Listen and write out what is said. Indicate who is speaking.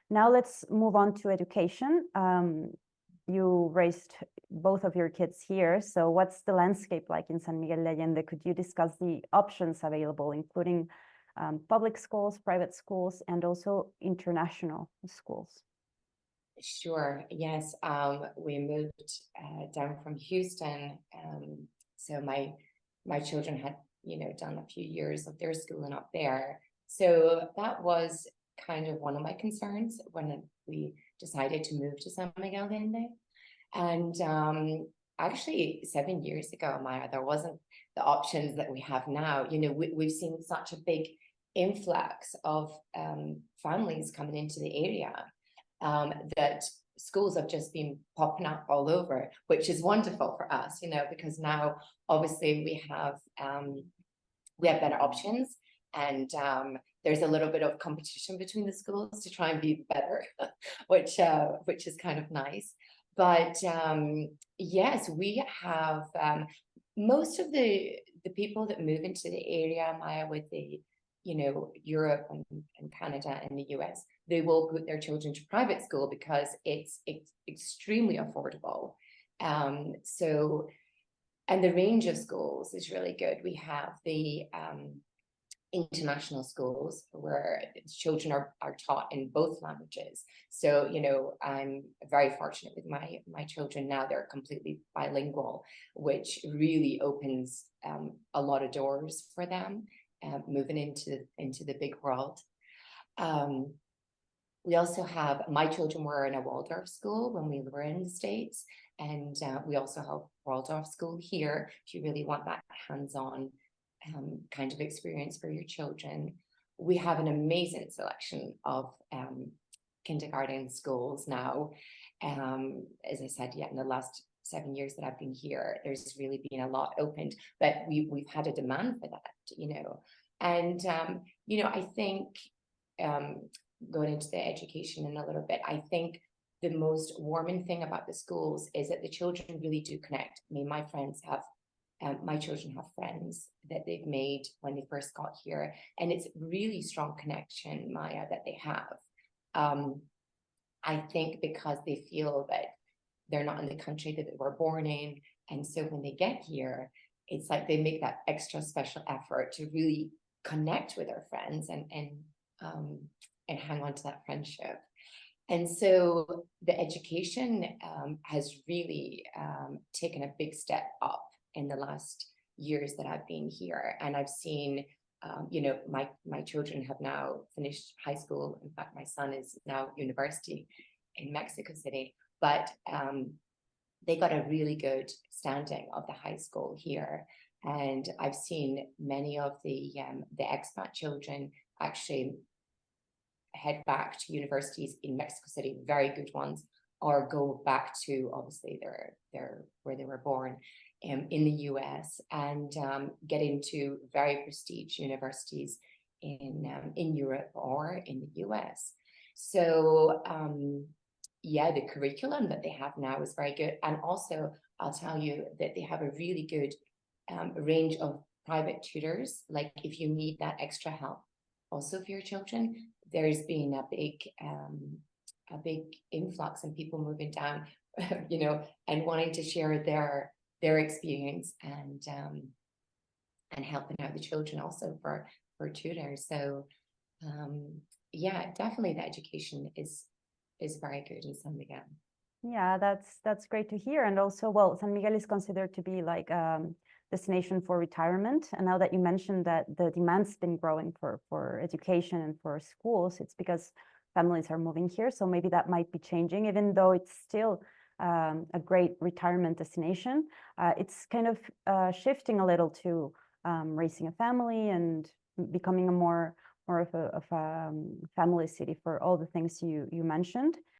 Speaker 1: Now let's move on to education. You raised both of your kids here. So what's the landscape like in San Miguel de Allende? Could you discuss the options available, including public schools, private schools, and also international schools?
Speaker 2: Sure. Yes. We moved down from Houston. So my children had, done a few years of their schooling up there. So that was kind of one of my concerns when we decided to move to San Miguel de Allende. And actually, 7 years ago, Maya, there wasn't the options that we have now. We've seen such a big influx of families coming into the area that schools have just been popping up all over, which is wonderful for us, because now obviously we have better options, and there's a little bit of competition between the schools to try and be better, which is kind of nice. But yes, we have most of the people that move into the area, Maya, with the Europe and Canada and the US, they will put their children to private school because it's extremely affordable. So, and the range of schools is really good. We have the international schools where children are taught in both languages. So, I'm very fortunate with my children now. They're completely bilingual, which really opens a lot of doors for them. Moving into the big world. We also have, my children were in a Waldorf school when we were in the States, and we also have Waldorf school here if you really want that hands-on kind of experience for your children. We have an amazing selection of kindergarten schools now. As I said, in the last 7 years that I've been here, there's really been a lot opened, but we've had a demand for that, and I think going into the education in a little bit, I think the most warming thing about the schools is that the children really do connect. I mean, my children have friends that they've made when they first got here, and it's really strong connection, Maya, that they have. I think because they feel that they're not in the country that they were born in. And so when they get here, it's like they make that extra special effort to really connect with their friends and hang on to that friendship. And so the education has really taken a big step up in the last years that I've been here. And I've seen, my children have now finished high school. In fact, my son is now university in Mexico City. But they got a really good standing of the high school here. And I've seen many of the expat children actually head back to universities in Mexico City, very good ones, or go back to obviously their where they were born in the US, and get into very prestigious universities in Europe or in the US. So the curriculum that they have now is very good. And also, I'll tell you that they have a really good range of private tutors. Like if you need that extra help also for your children, there's been a big influx in people moving down, and wanting to share their experience and helping out the children also for tutors. So definitely the education is very good in San Miguel.
Speaker 1: Yeah, that's great to hear. And also, well, San Miguel is considered to be like destination for retirement. And now that you mentioned that the demand's been growing for education and for schools, it's because families are moving here. So maybe that might be changing, even though it's still a great retirement destination. It's kind of shifting a little to raising a family and becoming a more of a family city for all the things you mentioned.